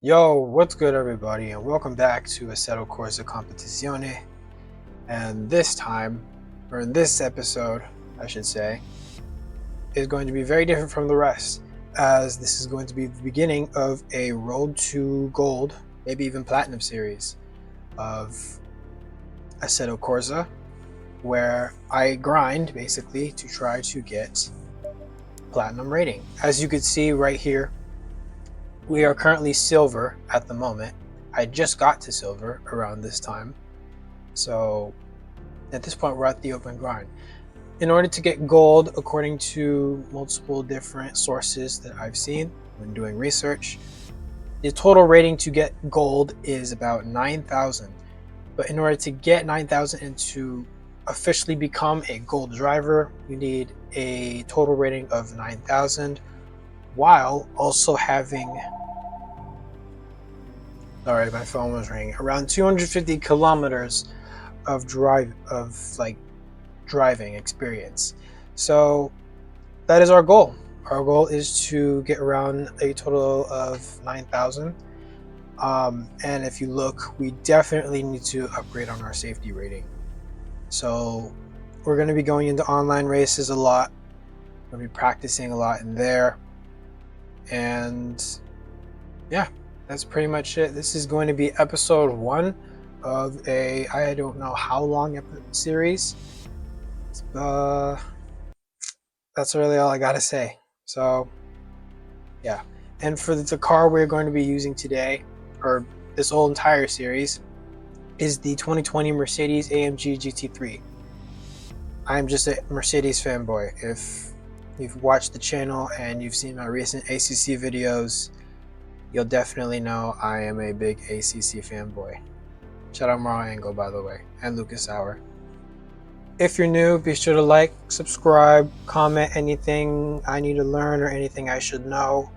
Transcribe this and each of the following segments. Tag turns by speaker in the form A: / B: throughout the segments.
A: Yo, what's good everybody, and welcome back to Assetto Corsa Competizione. And this time, or in this episode, I should say, is going to be very different from the rest, as this is going to be the beginning of a Road to Gold, maybe even Platinum series of Assetto Corsa, where I grind basically to try to get Platinum rating. As you can see right here, we are currently silver at the moment. I just got to silver around this time. So at this point, we're at the open grind. In order to get gold, according to multiple different sources that I've seen when doing research, the total rating to get gold is about 9,000. But in order to get 9,000 and to officially become a gold driver, you need a total rating of 9,000 while also having, sorry, my phone was ringing, around 250 kilometers of driving experience. So that is our goal. Our goal is to get around a total of 9,000. And if you look, we definitely need to upgrade on our safety rating. So we're going to be going into online races a lot. We'll be practicing a lot in there. And yeah, that's pretty much it. This is going to be episode 1 of a, I don't know how long series. That's really all I gotta say. So yeah, and for the car we're going to be using today, or this whole entire series, is the 2020 Mercedes AMG GT3. I'm just a Mercedes fanboy. If you've watched the channel and you've seen my recent ACC videos, you'll definitely know I am a big ACC fanboy. Shout out Mara Angle, by the way, and Lucas Sauer. If you're new, be sure to like, subscribe, comment anything I need to learn or anything I should know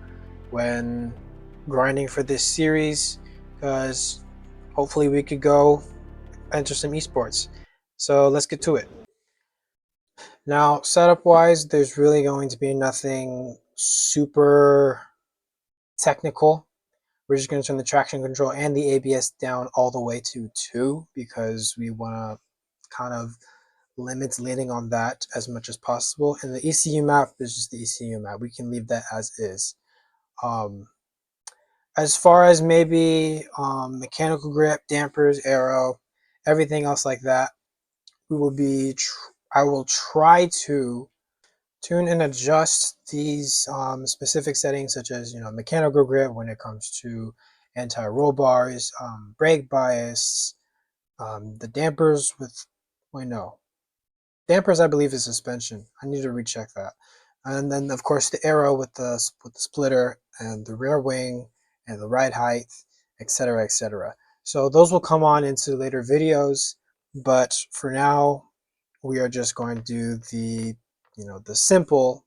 A: when grinding for this series, because hopefully we could go enter some eSports. So let's get to it. Now, setup wise, there's really going to be nothing super technical. We're just going to turn the traction control and the ABS down all the way to 2 because we want to kind of limit leaning on that as much as possible. And the ECU map is just the ECU map. We can leave that as is. As far as maybe mechanical grip, dampers, aero, everything else like that, we will be. I will try to tune and adjust these specific settings, such as mechanical grip when it comes to anti-roll bars, brake bias, the dampers with. Wait, no. Dampers, I believe, is suspension. I need to recheck that. And then, of course, the aero with the splitter and the rear wing and the ride height, etc., etc. So those will come on into later videos. But for now, we are just going to do the simple,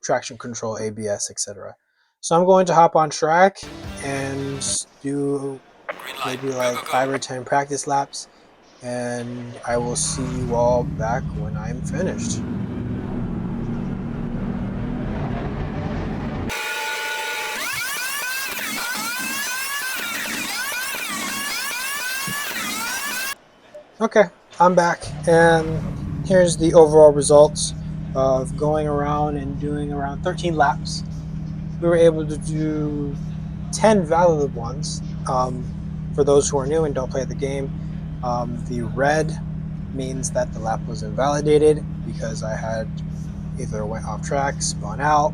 A: traction control, ABS, etc. So I'm going to hop on track and do maybe like 5 or 10 practice laps. And I will see you all back when I'm finished. Okay, I'm back, and here's the overall results of going around and doing around 13 laps. We were able to do 10 valid ones. For those who are new and don't play the game, the red means that the lap was invalidated because I had either went off track, spun out,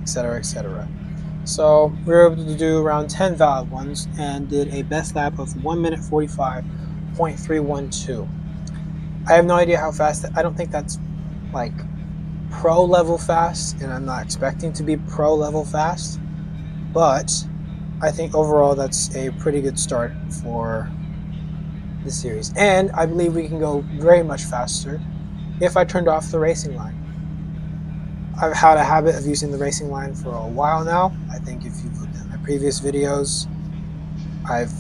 A: etc., etc. So we were able to do around 10 valid ones and did a best lap of 1 minute 45.312. I have no idea how fast. I don't think that's like pro level fast, and I'm not expecting to be pro level fast, but I think overall that's a pretty good start for this series. And I believe we can go very much faster if I turned off the racing line. I've had a habit of using the racing line for a while now. I think if you've looked at my previous videos, I've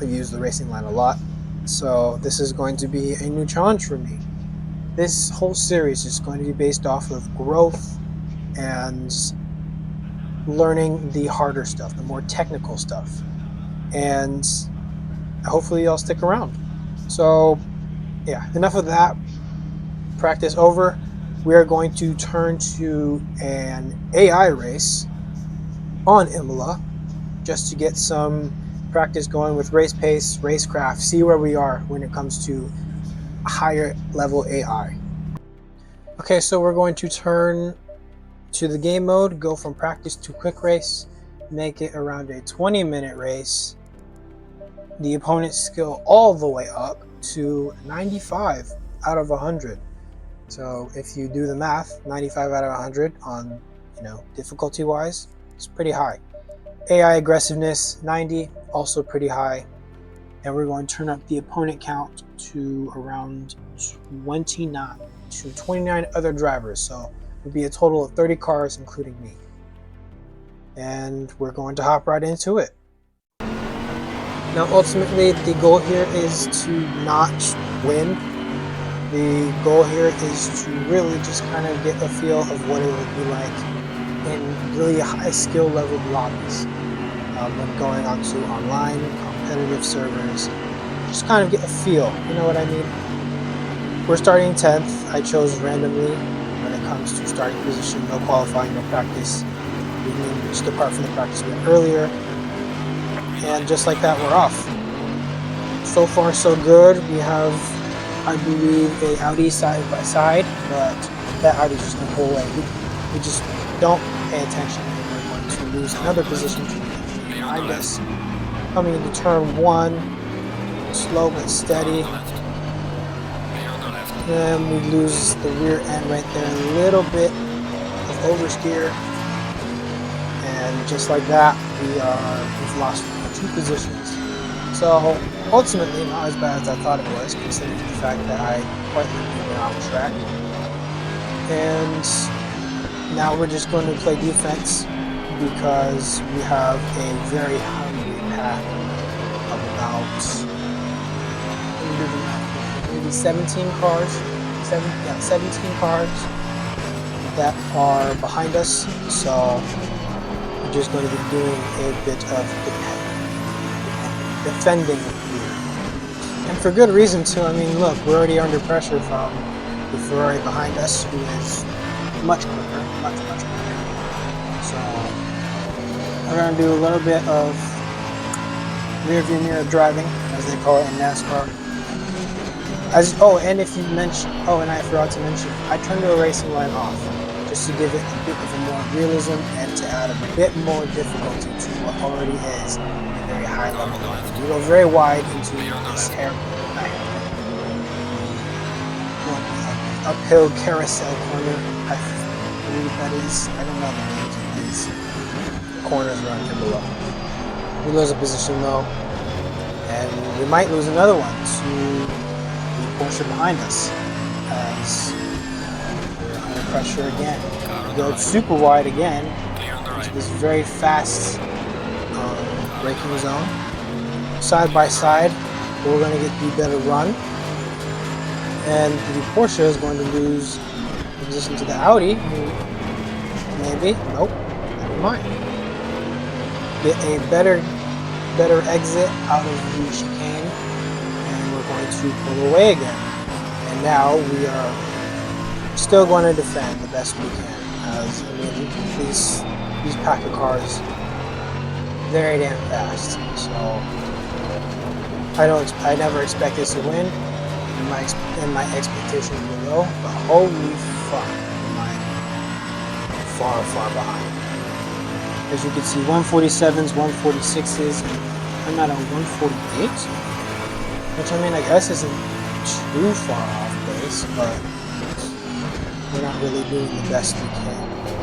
A: used the racing line a lot. So this is going to be a new challenge for me. This whole series is going to be based off of growth and learning the harder stuff, the more technical stuff. And hopefully y'all stick around. So yeah, enough of that. Practice over. We are going to turn to an AI race on IMMA just to get some practice going with race pace, racecraft, see where we are when it comes to higher level AI. Okay, so we're going to turn to the game mode, go from practice to quick race, make it around a 20-minute race. The opponent's skill all the way up to 95 out of 100. So if you do the math, 95 out of 100 on, difficulty wise, it's pretty high. AI aggressiveness 90, also pretty high. And we're going to turn up the opponent count to around 29 to 29 other drivers. So it would be a total of 30 cars, including me. And we're going to hop right into it. Now, ultimately, the goal here is to not win. The goal here is to really just kind of get a feel of what it would be like in really high skill level lobbies. When going onto online, competitive servers, just kind of get a feel, you know what I mean? We're starting 10th. I chose randomly when it comes to starting position, no qualifying, no practice. We can just depart from the practice we had earlier. And just like that, we're off. So far, so good. We have, I believe, a Audi side by side, but that Audi's just going to pull away. We just don't pay attention, and we're going to lose another position behind us. Coming into turn 1, slow but steady. And we lose the rear end right there, a little bit of oversteer. And just like that, we've lost 2 positions. So ultimately, not as bad as I thought it was, considering the fact that I quite literally went off track. And now we're just going to play defense because we have a very hungry pack of about maybe 17 cars. 17 cars that are behind us. So we're just going to be doing a bit of defending here. And for good reason too. I mean, look, we're already under pressure from the Ferrari behind us, who is much quicker, much quicker. So we're going to do a little bit of rear view mirror driving, as they call it in NASCAR. And if you mentioned, and I forgot to mention, I turned the racing line off just to give it a bit of a more realism and to add a bit more difficulty to what already is a very high level line. We go very wide into this uphill carousel corner. I believe that is. I don't know the names of these corners around here below. We lose a position though, and we might lose another one to the Porsche behind us as we're under pressure again. We go super wide again into this very fast braking zone. Side by side, we're going to get the better run. And the Porsche is going to lose position to the Audi. Maybe. Nope. Never mind. Get a better exit out of the chicane. And we're going to pull away again. And now we are still going to defend the best we can. As I mean, these pack of cars, very damn fast. So I never expect us to win. And my expectations were low, but holy fuck, am I far behind. As you can see, 147s, 146s, and I'm at a 148, which I mean, I guess isn't too far off base, but we're not really doing the best we can.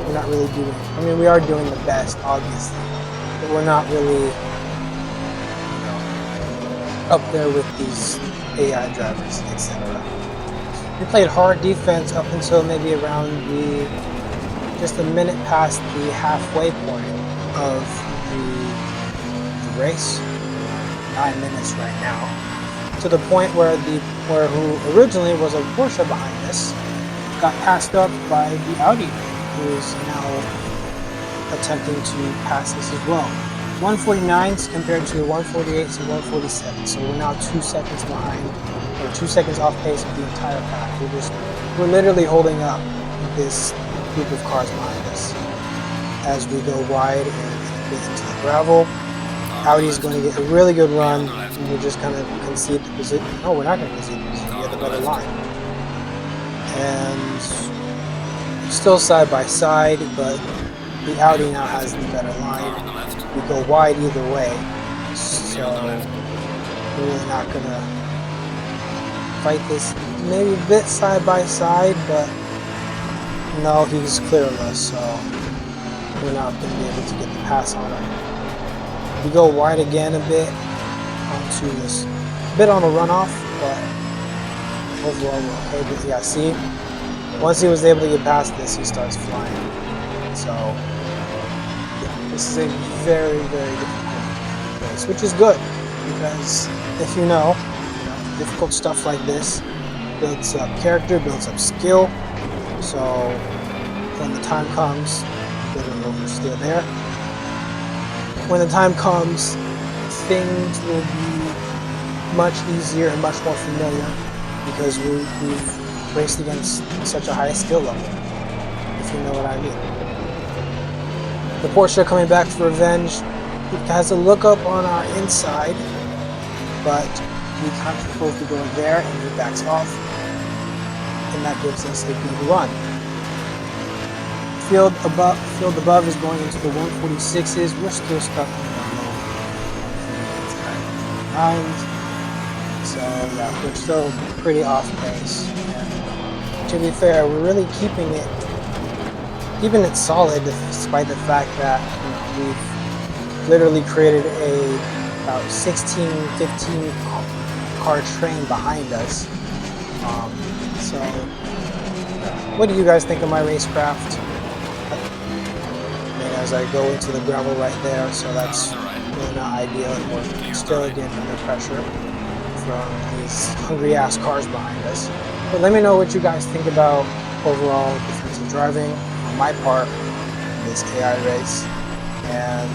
A: We're not really doing, I mean, we are doing the best, obviously, but we're not really, up there with these AI drivers, etc. We played hard defense up until maybe around just a minute past the halfway point of the race. 9 minutes right now. To the point where who originally was a Porsche behind us got passed up by the Audi, who is now attempting to pass this as well. 149s compared to 148s and 147. So we're now 2 seconds behind, or 2 seconds off pace of the entire pack. We're literally holding up this group of cars behind us as we go wide and get into the gravel. Audi's going to get a really good run, and we're just going to concede the position. No, we're not going to concede the position. We have the better line. And still side by side, but the Audi now has the better line. We go wide either way, so we're really not going to fight this. Maybe a bit side by side, but no, he's clear of us, so we're not going to be able to get the pass on him. We go wide again a bit onto this, bit on a runoff, but overall we're okay. But yeah, see, once he was able to get past this, he starts flying. So yeah, this is a very, very difficult race, which is good because if you know, difficult stuff like this builds up character, builds up skill. So when the time comes, get an oversteer there. When the time comes, things will be much easier and much more familiar because we've raced against such a high skill level, if you know what I mean. The Porsche coming back for revenge. It has a look up on our inside, but we can't supposed to go there, and he backs off, and that gives us a good run. Field above is going into the 146s. We're still stuck in the low 9s. So yeah, we're still pretty off pace. And to be fair, we're really keeping it solid despite the fact that we've literally created about 16, 15 car train behind us. So what do you guys think of my racecraft? As I go into the gravel right there, so that's really not ideal, and we're still again under pressure from these hungry ass cars behind us. But let me know what you guys think about overall defensive driving on my part in this AI race, and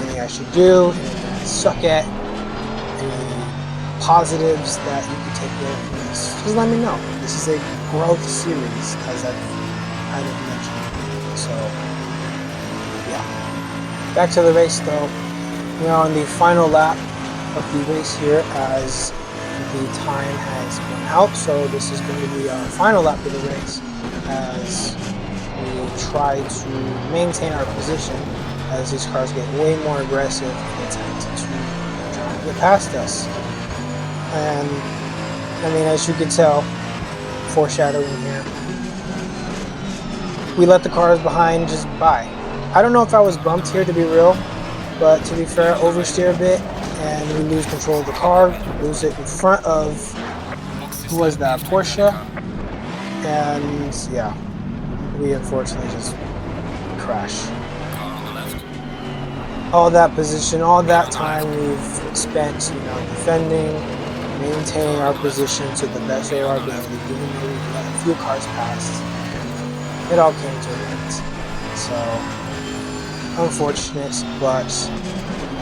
A: anything I should do, anything I suck at, any positives that you can take away from this. Just let me know. This is a growth series, as I've kind of mentioned. So back to the race though. We are on the final lap of the race here as the time has run out. So this is going to be our final lap of the race as we try to maintain our position as these cars get way more aggressive in attempt to try to get past us. And I mean, as you can tell, foreshadowing here, we let the cars behind just by. I don't know if I was bumped here, to be real, but to be fair, oversteer a bit, and we lose control of the car, lose it in front of, who was that, Porsche, and yeah, we unfortunately just crash. All that position, all that time we've spent, defending, maintaining our position to the best of our ability, even though we let a few cars past, it all came to an end. So unfortunate, but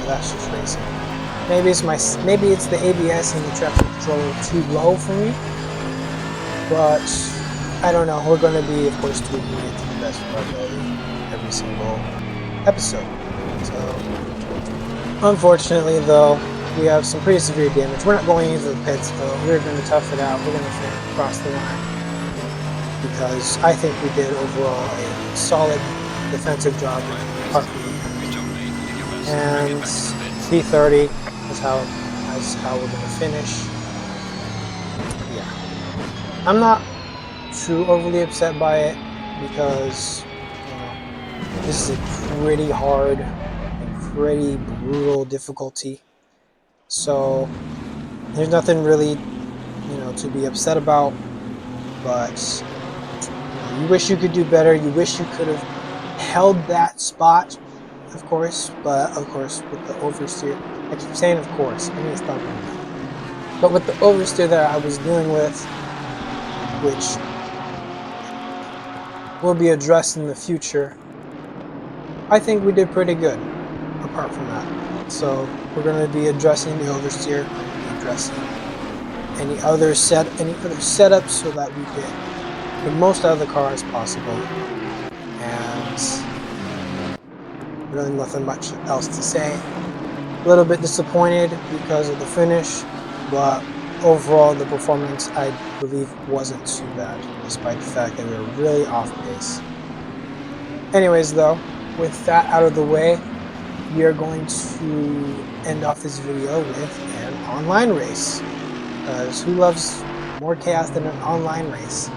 A: that's just racing. Maybe it's the ABS and the traction controller too low for me, but I don't know. We're going to be, of course, tweaking it to the best of our ability every single episode. So unfortunately, though, we have some pretty severe damage. We're not going into the pits, though. We're going to tough it out. We're going to cross the line because I think we did overall a solid defensive job. And P30 is how we're going to finish. Yeah, I'm not too overly upset by it because this is a pretty hard and pretty brutal difficulty. So there's nothing really to be upset about. But you wish you could do better. You wish you could have held that spot, of course, but of course with the oversteer, I keep saying of course, I need to stop doing that. But with the oversteer that I was dealing with, which will be addressed in the future, I think we did pretty good apart from that. So we're going to be addressing the oversteer. I'm going to be addressing any other setups so that we get the most out of the car as possible. And really nothing much else to say. A little bit disappointed because of the finish, but overall the performance I believe wasn't too bad, despite the fact that we were really off pace. Anyways though, with that out of the way, we are going to end off this video with an online race, because who loves more chaos than an online race?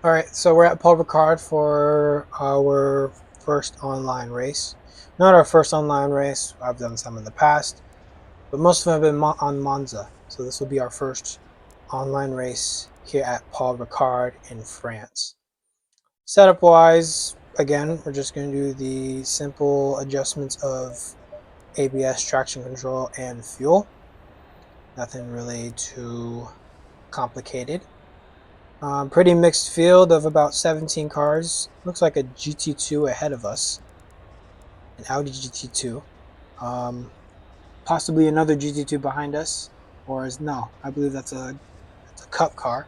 A: Alright, so we're at Paul Ricard for our first online race. Not our first online race, I've done some in the past, but most of them have been on Monza. So this will be our first online race here at Paul Ricard in France. Setup wise, again, we're just going to do the simple adjustments of ABS, traction control, and fuel. Nothing really too complicated. Pretty mixed field of about 17 cars. Looks like a GT2 ahead of us, an Audi GT2. Possibly another GT2 behind us, or no, I believe that's a Cup car,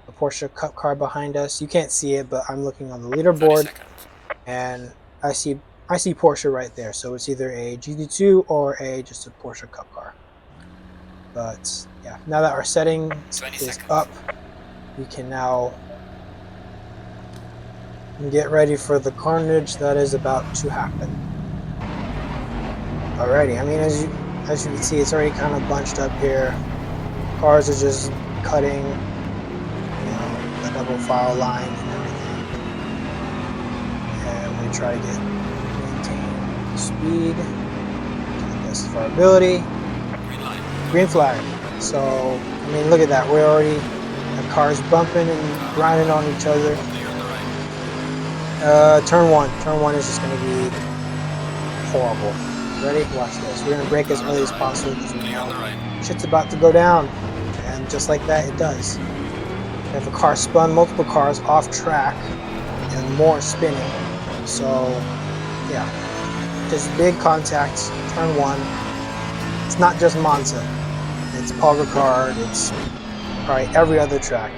A: a Porsche Cup car behind us. You can't see it, but I'm looking on the leaderboard, and I see Porsche right there. So it's either a GT2 or just a Porsche Cup car. But yeah, now that our setting is up, we can now get ready for the carnage that is about to happen. Alrighty, I mean, as you can see, it's already kind of bunched up here. Cars are just cutting, the double file line and everything. And we try to maintain speed to the best of our ability. Green flag. So, I mean, look at that. We're already the cars bumping and grinding on each other. Turn one is just going to be horrible. Ready? Watch this. We're going to brake as early as possible because we know shit's about to go down. And just like that, it does. We have a car spun, multiple cars off track, and more spinning. So, yeah. Just big contacts. Turn one. It's not just Monza. It's Paul Ricard. It's probably every other track.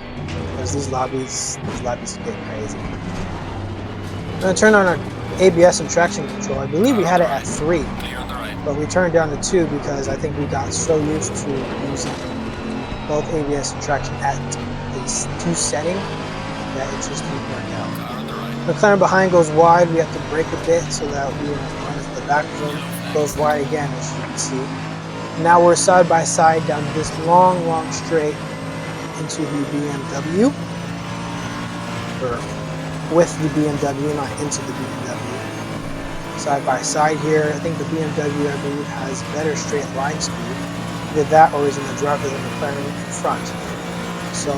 A: Because these lobbies get crazy. I'm going to turn on our ABS and traction control. I believe we had it at 3, but we turned down to 2 because I think we got so used to using both ABS and traction at a 2 setting that it just didn't work out. McLaren behind goes wide. We have to brake a bit so that we run into the back of him. Goes wide again, as you can see. Now we're side by side down this long straight into the BMW. With the BMW, not into the BMW. Side by side here, I think the BMW, I believe, has better straight line speed. Either that or is in the driver than McLaren in front. So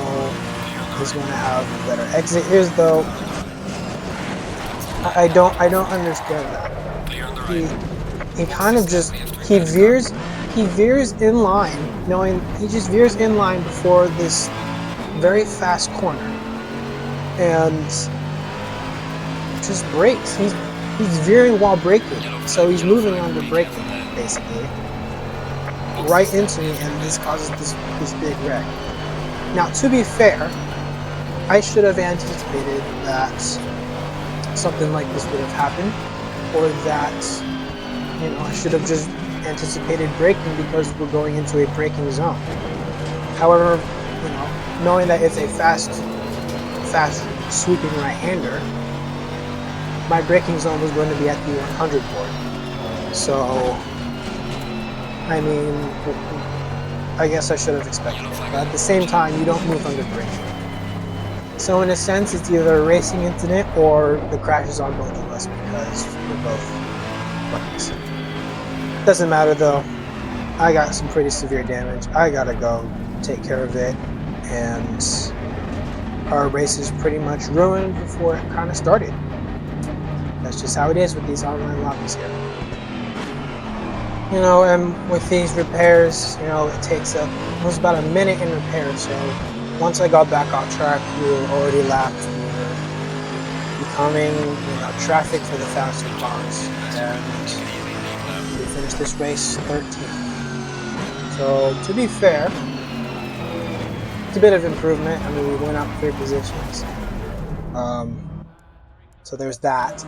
A: he's going to have a better exit. Here's though, I don't understand that. He kind of just he veers in line, knowing he just veers in line before this very fast corner, and just brakes. He's veering while braking, so he's moving under braking basically right into me, and this causes this big wreck. Now, to be fair, I should have anticipated that something like this would have happened, or that I should have just anticipated braking because we're going into a braking zone. However, knowing that it's a fast sweeping right-hander, my braking zone was going to be at the 100 board. So, I mean, I guess I should have expected it. But at the same time, you don't move under braking. So in a sense, it's either a racing incident or the crash is on both of us because we're both rookies. Doesn't matter though. I got some pretty severe damage. I gotta go take care of it. And our race is pretty much ruined before it kind of started. That's just how it is with these online lobbies here. And with these repairs, it takes it was about a minute in repair. So once I got back on track, we were already lapped. We overcoming, traffic for the faster cars, and we finished this race 13th. So to be fair, it's a bit of improvement. I mean, we went up 3 positions, so there's that,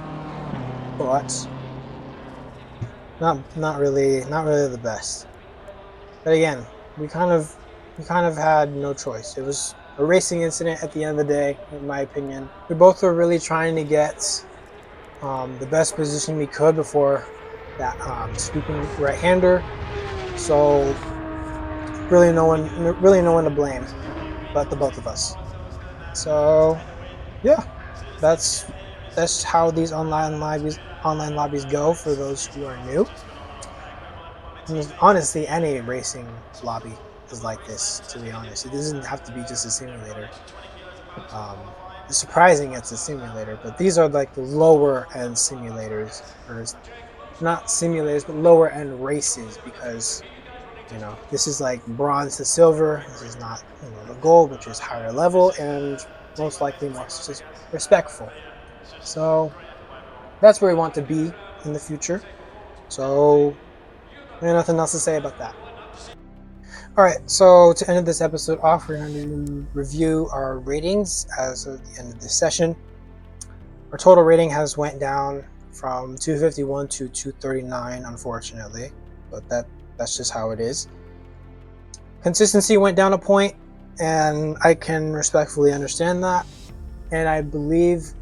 A: but not really the best. But again, we kind of had no choice. It was a racing incident at the end of the day, in my opinion. We both were really trying to get the best position we could before that sweeping right-hander. So really no one to blame but the both of us. So yeah, that's how these online lobbies go for those who are new. And honestly, any racing lobby is like this, to be honest. It doesn't have to be just a simulator. It's surprising it's a simulator, but these are like the lower end simulators, or not simulators, but lower end races, because this is like bronze to silver. This is not the gold, which is higher level and most likely more respectful. So that's where we want to be in the future. So there's nothing else to say about that. All right, so to end this episode off, we're going to review our ratings as of the end of this session. Our total rating has went down from 251 to 239, unfortunately, but that's just how it is. Consistency went down a point, and I can respectfully understand that. And I believe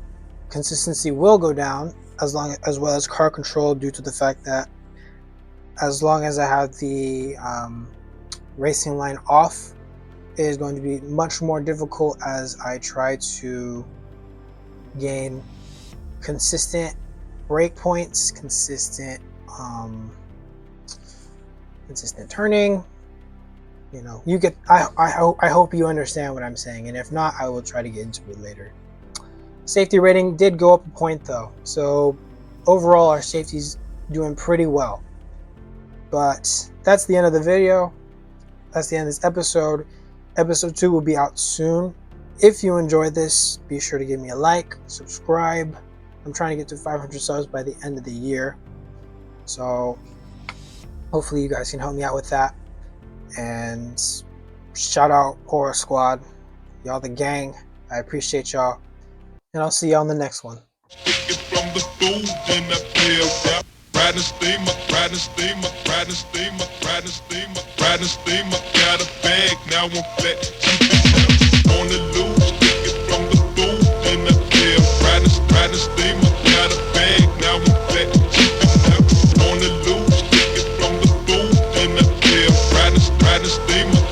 A: consistency will go down as well as car control, due to the fact that as long as I have the racing line off, it is going to be much more difficult as I try to gain consistent brake points, consistent turning. You get. I hope you understand what I'm saying, and if not, I will try to get into it later. Safety rating did go up a point though, so overall our safety's doing pretty well. But that's the end of the video. That's the end of this episode. Episode 2 will be out soon. If you enjoyed this, be sure to give me a like, subscribe. I'm trying to get to 500 subs by the end of the year, so hopefully you guys can help me out with that. And shout out Horror Squad, y'all the gang. I appreciate y'all, and I'll see y'all on the next one. Got a bag, now I'm flat. On the loose, take it from the booth in the field. Riding steamer, got a bag, now I'm flat. On the loose, take it from the booth in the field. Riding steamer.